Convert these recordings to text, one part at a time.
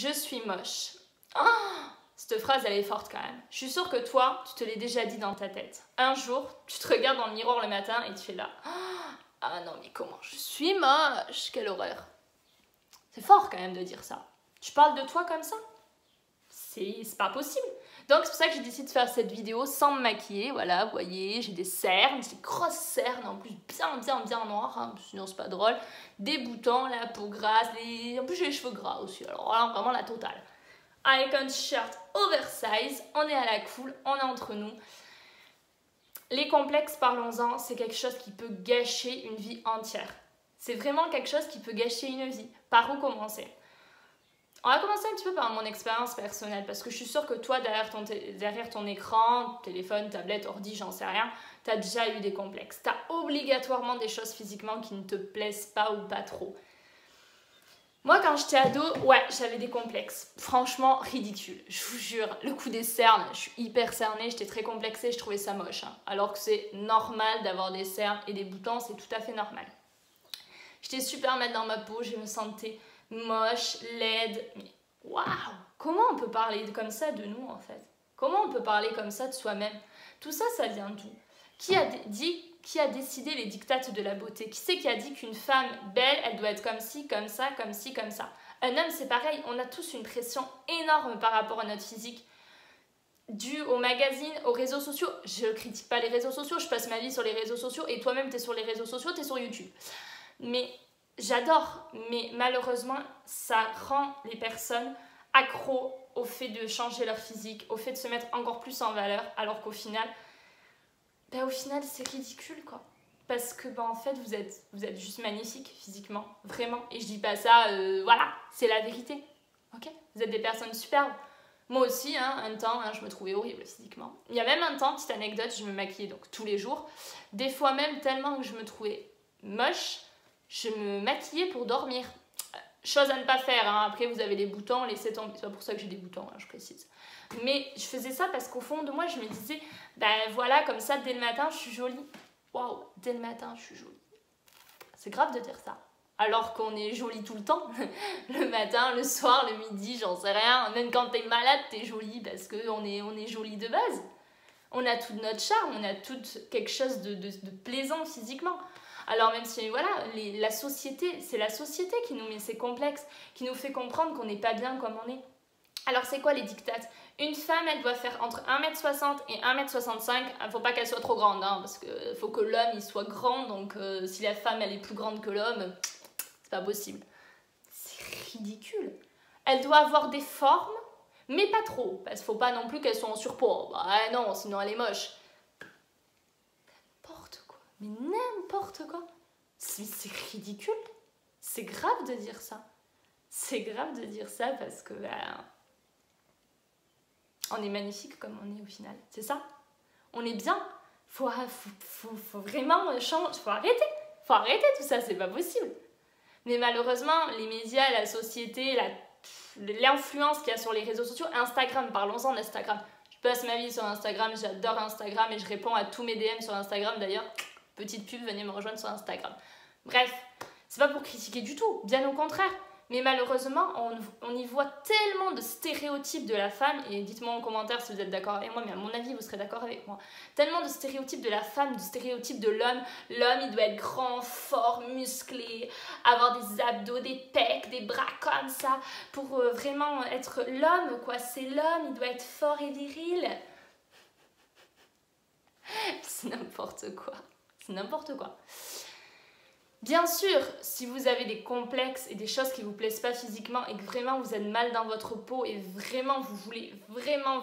Je suis moche. Oh, cette phrase, elle est forte quand même. Je suis sûre que toi, tu te l'es déjà dit dans ta tête. Un jour, tu te regardes dans le miroir le matin et tu es là. Ah non, mais comment je suis moche, quelle horreur. C'est fort quand même de dire ça. Tu parles de toi comme ça? C'est pas possible. Donc c'est pour ça que j'ai décidé de faire cette vidéo sans me maquiller. Voilà, vous voyez, j'ai des cernes, des grosses cernes, en plus bien noires, hein, sinon c'est pas drôle. Des boutons, la peau grasse, en plus j'ai les cheveux gras aussi, alors là, vraiment la totale. Avec un t-shirt oversize, on est à la cool, on est entre nous. Les complexes, parlons-en, c'est quelque chose qui peut gâcher une vie entière. C'est vraiment quelque chose qui peut gâcher une vie. Par où commencer? On va commencer un petit peu par mon expérience personnelle, parce que je suis sûre que toi, derrière ton écran, téléphone, tablette, ordi, j'en sais rien, tu as déjà eu des complexes. Tu as obligatoirement des choses physiquement qui ne te plaisent pas ou pas trop. Moi, quand j'étais ado, ouais, j'avais des complexes. Franchement, ridicules. Je vous jure, le coup des cernes, je suis hyper cernée, j'étais très complexée, je trouvais ça moche. Hein. Alors que c'est normal d'avoir des cernes et des boutons, c'est tout à fait normal. J'étais super mal dans ma peau, je me sentais moche, laide. Mais waouh! Comment on peut parler comme ça de nous, en fait? Comment on peut parler comme ça de soi-même? Tout ça, ça vient d'où? Qui a décidé les dictates de la beauté? Qui c'est qui a dit qu'une femme belle, elle doit être comme ci, comme ça, comme ci, comme ça? Un homme, c'est pareil. On a tous une pression énorme par rapport à notre physique. Dû aux magazines, aux réseaux sociaux. Je ne critique pas les réseaux sociaux, je passe ma vie sur les réseaux sociaux et toi-même, tu es sur les réseaux sociaux, tu es sur YouTube. Mais j'adore, mais malheureusement, ça rend les personnes accros au fait de changer leur physique, au fait de se mettre encore plus en valeur, alors qu'au final, c'est ridicule, quoi. Parce que, en fait, vous êtes juste magnifique physiquement, vraiment. Et je dis pas ça, voilà, c'est la vérité, ok? Vous êtes des personnes superbes. Moi aussi, hein, un temps, hein, je me trouvais horrible physiquement. Il y a même un temps, petite anecdote, je me maquillais donc tous les jours. Des fois même, tellement que je me trouvais moche, je me maquillais pour dormir. Chose à ne pas faire, hein. Après vous avez les boutons, laissez tomber. C'est pas pour ça que j'ai des boutons, hein, je précise. Mais je faisais ça parce qu'au fond de moi, je me disais, ben voilà, comme ça, dès le matin, je suis jolie. Waouh, dès le matin, je suis jolie. C'est grave de dire ça. Alors qu'on est jolie tout le temps. Le matin, le soir, le midi, j'en sais rien. Même quand t'es malade, t'es jolie parce qu'on est jolie de base. On a tout notre charme, on a tout quelque chose de plaisant physiquement. Alors même si, voilà, la société, c'est la société qui nous met ces complexes, qui nous fait comprendre qu'on n'est pas bien comme on est. Alors c'est quoi les dictates? Une femme, elle doit faire entre 1m60 et 1m65. Il ne faut pas qu'elle soit trop grande, hein, parce qu'il faut que l'homme il soit grand. Donc si la femme elle est plus grande que l'homme, c'est pas possible. C'est ridicule. Elle doit avoir des formes, mais pas trop. Parce qu'il ne faut pas non plus qu'elle soit en surpoids. Bah non, sinon elle est moche. N'importe quoi. Mais n'importe quoi. C'est ridicule. C'est grave de dire ça. C'est grave de dire ça parce que... on est magnifique comme on est au final. C'est ça. On est bien. Faut vraiment changer. Faut arrêter. Faut arrêter tout ça. C'est pas possible. Mais malheureusement, les médias, la société, l'influence qu'il y a sur les réseaux sociaux, Instagram, parlons-en d'Instagram. Je passe ma vie sur Instagram, j'adore Instagram et je réponds à tous mes DM sur Instagram d'ailleurs. Petite pub, venez me rejoindre sur Instagram. Bref, c'est pas pour critiquer du tout, bien au contraire. Mais malheureusement, on y voit tellement de stéréotypes de la femme, et dites-moi en commentaire si vous êtes d'accord avec moi, mais à mon avis, vous serez d'accord avec moi. Tellement de stéréotypes de la femme, de stéréotypes de l'homme. L'homme, il doit être grand, fort, musclé, avoir des abdos, des pecs, des bras comme ça, pour vraiment être l'homme, quoi. C'est l'homme, il doit être fort et viril. C'est n'importe quoi. C'est n'importe quoi. Bien sûr, si vous avez des complexes et des choses qui ne vous plaisent pas physiquement et que vraiment vous êtes mal dans votre peau et vraiment vous voulez vraiment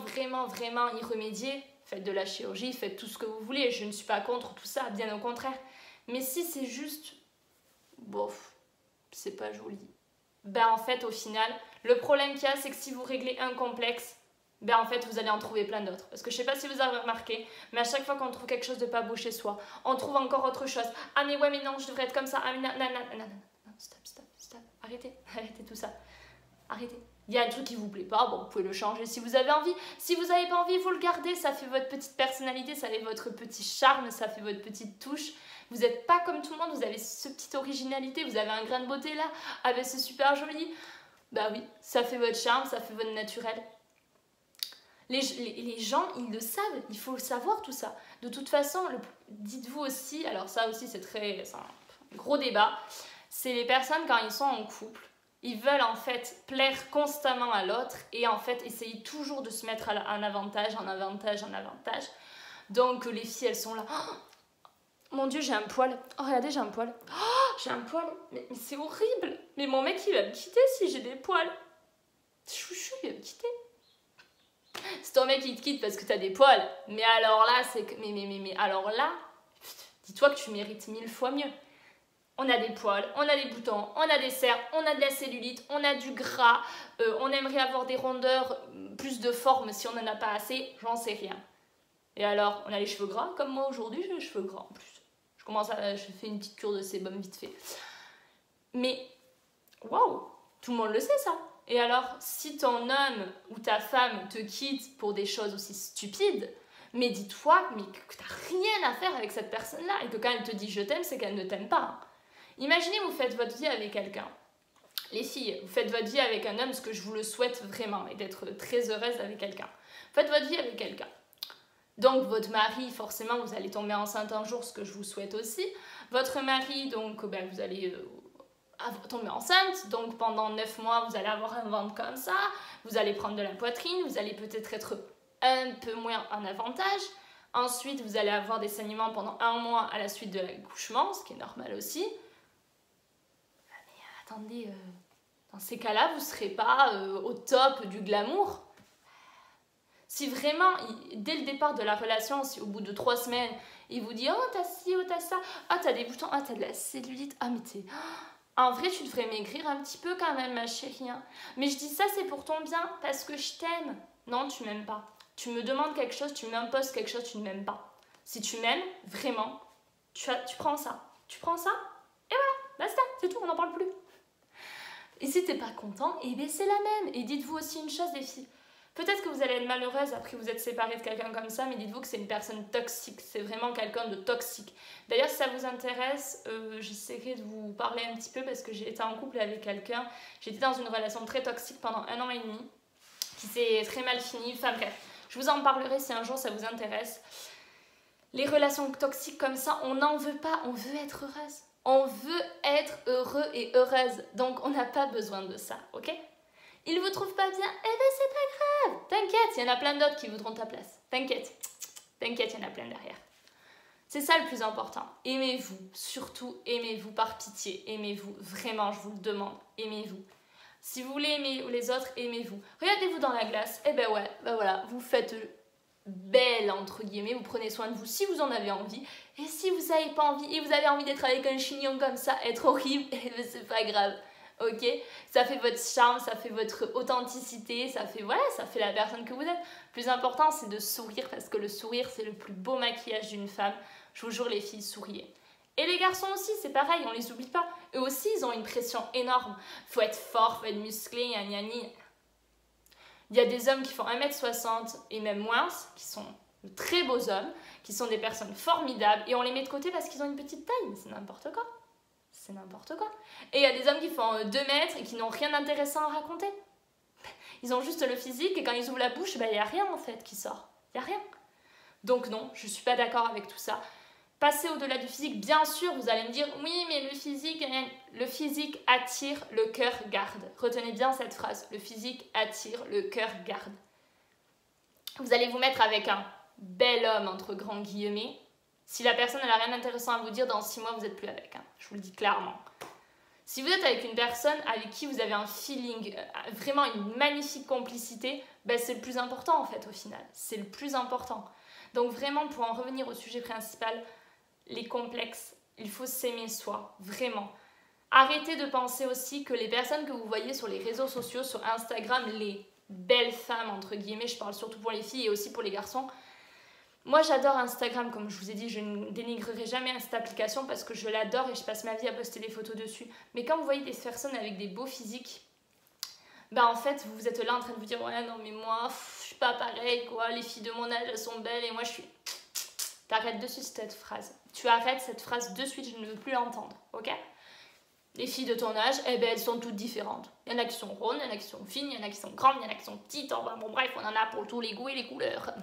y remédier, faites de la chirurgie, faites tout ce que vous voulez. Je ne suis pas contre tout ça, bien au contraire. Mais si c'est juste, bof, c'est pas joli. Ben en fait, au final, le problème qu'il y a, c'est que si vous réglez un complexe, ben en fait vous allez en trouver plein d'autres. Parce que je sais pas si vous avez remarqué, mais à chaque fois qu'on trouve quelque chose de pas beau chez soi, on trouve encore autre chose. Ah mais ouais mais non, je devrais être comme ça. Ah mais non, stop, arrêtez tout ça. Arrêtez. Il y a un truc qui vous plaît pas, bon vous pouvez le changer si vous avez envie. Si vous n'avez pas envie, vous le gardez, ça fait votre petite personnalité, ça fait votre petit charme, ça fait votre petite touche. Vous n'êtes pas comme tout le monde, vous avez ce petite originalité, vous avez un grain de beauté là, ah ben c'est super joli. Bah oui, ça fait votre charme, ça fait votre naturel. Les gens, ils le savent, il faut le savoir tout ça. De toute façon, dites-vous aussi, alors ça aussi c'est un gros débat, c'est les personnes quand ils sont en couple, ils veulent en fait plaire constamment à l'autre et en fait essayer toujours de se mettre en avantage, en avantage, en avantage. Donc les filles, elles sont là, oh, mon Dieu, j'ai un poil, oh regardez, j'ai un poil, oh, j'ai un poil, mais c'est horrible, mais mon mec il va me quitter si j'ai des poils. Chouchou, il va me quitter. Si ton mec il te quitte parce que t'as des poils, mais alors là, c'est que. Mais alors là, dis-toi que tu mérites 1000 fois mieux. On a des poils, on a des boutons, on a des cernes, on a de la cellulite, on a du gras, on aimerait avoir des rondeurs, plus de forme si on n'en a pas assez, j'en sais rien. Et alors, on a les cheveux gras, comme moi aujourd'hui, j'ai les cheveux gras en plus. Je fais une petite cure de sébum vite fait. Mais, waouh, tout le monde le sait ça. Et alors, si ton homme ou ta femme te quitte pour des choses aussi stupides, mais dis-toi que t'as rien à faire avec cette personne-là et que quand elle te dit je t'aime, c'est qu'elle ne t'aime pas. Imaginez, vous faites votre vie avec quelqu'un. Les filles, vous faites votre vie avec un homme, ce que je vous le souhaite vraiment, et d'être très heureuse avec quelqu'un. Faites votre vie avec quelqu'un. Donc, votre mari, forcément, vous allez tomber enceinte un jour, ce que je vous souhaite aussi. Votre mari, donc, vous allez tomber enceinte, donc pendant 9 mois, vous allez avoir un ventre comme ça, vous allez prendre de la poitrine, vous allez peut-être être un peu moins en avantage. Ensuite, vous allez avoir des saignements pendant 1 mois à la suite de l'accouchement, ce qui est normal aussi. Mais attendez, dans ces cas-là, vous ne serez pas au top du glamour. Si vraiment, dès le départ de la relation, si au bout de 3 semaines, il vous dit « Oh, t'as ci, oh, t'as ça, ah, t'as des boutons, ah, t'as de la cellulite, ah, mais t'es... » En vrai, tu devrais maigrir un petit peu quand même, ma chérie. Hein. Mais je dis ça, c'est pour ton bien, parce que je t'aime. Non, tu m'aimes pas. Tu me demandes quelque chose, tu m'imposes quelque chose, tu ne m'aimes pas. Si tu m'aimes, vraiment, tu prends ça. Tu prends ça, et voilà, basta, c'est tout, on n'en parle plus. Et si t'es pas content, eh bien c'est la même. Et dites-vous aussi une chose, les filles. Peut-être que vous allez être malheureuse après que vous êtes séparée de quelqu'un comme ça, mais dites-vous que c'est une personne toxique, c'est vraiment quelqu'un de toxique. D'ailleurs, si ça vous intéresse, j'essaierai de vous parler un petit peu parce que j'ai été en couple avec quelqu'un, j'étais dans une relation très toxique pendant 1 an et demi, qui s'est très mal finie, enfin bref, je vous en parlerai si un jour ça vous intéresse. Les relations toxiques comme ça, on n'en veut pas, on veut être heureuse. On veut être heureux et heureuse, donc on n'a pas besoin de ça, ok ? Ils vous trouvent pas bien, eh ben c'est pas grave. T'inquiète, il y en a plein d'autres qui voudront ta place. T'inquiète, il y en a plein derrière. C'est ça le plus important. Aimez-vous, surtout aimez-vous par pitié. Aimez-vous, vraiment, je vous le demande. Aimez-vous. Si vous voulez aimer les autres, aimez-vous. Regardez-vous dans la glace, eh ben ouais, ben voilà, vous faites belle, entre guillemets, vous prenez soin de vous si vous en avez envie. Et si vous n'avez pas envie, et vous avez envie d'être avec un chignon comme ça, être horrible, eh ben c'est pas grave. Ok, ça fait votre charme, ça fait votre authenticité, ça fait la personne que vous êtes. Le plus important, c'est de sourire parce que le sourire, c'est le plus beau maquillage d'une femme. Je vous jure, les filles, souriez. Et les garçons aussi, c'est pareil, on les oublie pas. Eux aussi, ils ont une pression énorme. Faut être fort, faut être musclé, gna gna. Il y a des hommes qui font 1m60 et même moins, qui sont de très beaux hommes, qui sont des personnes formidables et on les met de côté parce qu'ils ont une petite taille. C'est n'importe quoi. C'est n'importe quoi. Et il y a des hommes qui font 2 mètres et qui n'ont rien d'intéressant à raconter. Ils ont juste le physique et quand ils ouvrent la bouche, il n'y a rien en fait qui sort. Il n'y a rien. Donc non, je ne suis pas d'accord avec tout ça. Passez au-delà du physique, bien sûr, vous allez me dire « Oui, mais le physique attire, le cœur garde. » Retenez bien cette phrase. Le physique attire, le cœur garde. Vous allez vous mettre avec un bel homme, entre grands guillemets. Si la personne n'a rien d'intéressant à vous dire, dans 6 mois, vous n'êtes plus avec. Hein. Je vous le dis clairement. Si vous êtes avec une personne avec qui vous avez un feeling, vraiment une magnifique complicité, ben c'est le plus important en fait au final. C'est le plus important. Donc vraiment, pour en revenir au sujet principal, les complexes, il faut s'aimer soi, vraiment. Arrêtez de penser aussi que les personnes que vous voyez sur les réseaux sociaux, sur Instagram, les belles femmes, entre guillemets, je parle surtout pour les filles et aussi pour les garçons. Moi, j'adore Instagram, comme je vous ai dit, je ne dénigrerai jamais cette application parce que je l'adore et je passe ma vie à poster des photos dessus. Mais quand vous voyez des personnes avec des beaux physiques, ben en fait, vous êtes là en train de vous dire « Ouais, non, mais moi, je suis pas pareil, quoi. Les filles de mon âge, elles sont belles et moi, je suis... » T'arrêtes de suite cette phrase. Tu arrêtes cette phrase de suite, je ne veux plus l'entendre, ok ? Les filles de ton âge, eh ben, elles sont toutes différentes. Il y en a qui sont rondes, il y en a qui sont fines, il y en a qui sont grandes, il y en a qui sont petites. Enfin, bon, bref, on en a pour tous les goûts et les couleurs.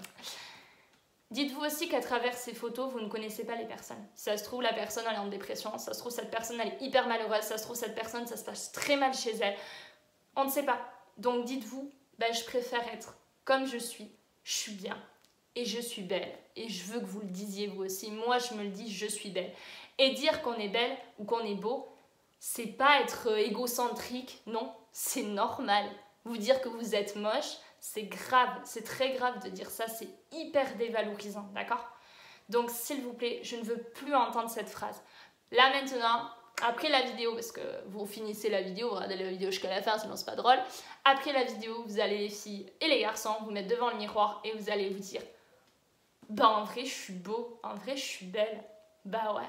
Dites-vous aussi qu'à travers ces photos, vous ne connaissez pas les personnes. Si ça se trouve, la personne elle est en dépression, ça se trouve, cette personne elle est hyper malheureuse, ça se trouve, cette personne ça se passe très mal chez elle. On ne sait pas. Donc dites-vous, ben, je préfère être comme je suis bien et je suis belle. Et je veux que vous le disiez vous aussi. Moi, je me le dis, je suis belle. Et dire qu'on est belle ou qu'on est beau, c'est pas être égocentrique, non, c'est normal. Vous dire que vous êtes moche, c'est grave, c'est très grave de dire ça, c'est hyper dévalorisant, d'accord? Donc s'il vous plaît, je ne veux plus entendre cette phrase. Là maintenant, après la vidéo, parce que vous finissez la vidéo, vous regardez la vidéo jusqu'à la fin, sinon c'est pas drôle. Après la vidéo, vous allez les filles et les garçons vous mettre devant le miroir et vous allez vous dire bah en vrai je suis beau, en vrai je suis belle, bah ouais.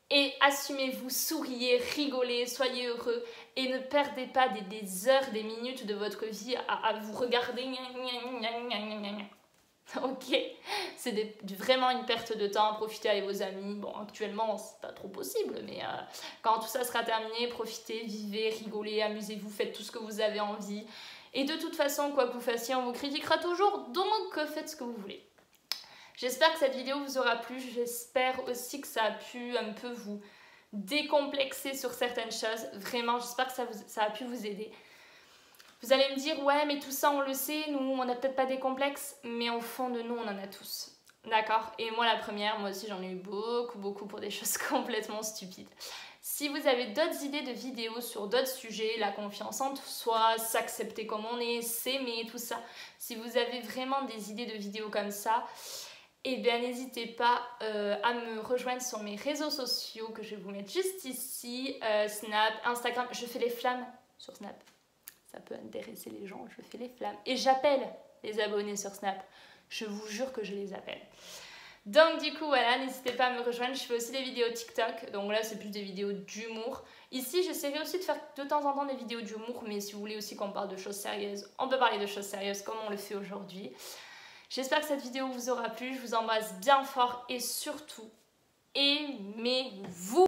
Et assumez-vous, souriez, rigolez, soyez heureux et ne perdez pas des heures, des minutes de votre vie à vous regarder. Ok, c'est vraiment une perte de temps, profitez avec vos amis. Bon, actuellement, c'est pas trop possible, mais quand tout ça sera terminé, profitez, vivez, rigolez, amusez-vous, faites tout ce que vous avez envie. Et de toute façon, quoi que vous fassiez, on vous critiquera toujours, donc faites ce que vous voulez. J'espère que cette vidéo vous aura plu, j'espère aussi que ça a pu un peu vous décomplexer sur certaines choses. Vraiment, j'espère que ça a pu vous aider. Vous allez me dire, ouais, mais tout ça, on le sait, nous, on n'a peut-être pas des complexes, mais au fond de nous, on en a tous. D'accord? Et moi, la première, moi aussi, j'en ai eu beaucoup pour des choses complètement stupides. Si vous avez d'autres idées de vidéos sur d'autres sujets, la confiance en soi, s'accepter comme on est, s'aimer, tout ça, si vous avez vraiment des idées de vidéos comme ça, eh bien n'hésitez pas à me rejoindre sur mes réseaux sociaux que je vais vous mettre juste ici, Snap, Instagram, je fais les flammes sur Snap. Ça peut intéresser les gens, je fais les flammes. Et j'appelle les abonnés sur Snap. Je vous jure que je les appelle. Donc du coup, voilà, n'hésitez pas à me rejoindre. Je fais aussi des vidéos TikTok. Donc là, c'est plus des vidéos d'humour. Ici, j'essaierai aussi de faire de temps en temps des vidéos d'humour. Mais si vous voulez aussi qu'on parle de choses sérieuses, on peut parler de choses sérieuses comme on le fait aujourd'hui. J'espère que cette vidéo vous aura plu. Je vous embrasse bien fort et surtout, aimez-vous.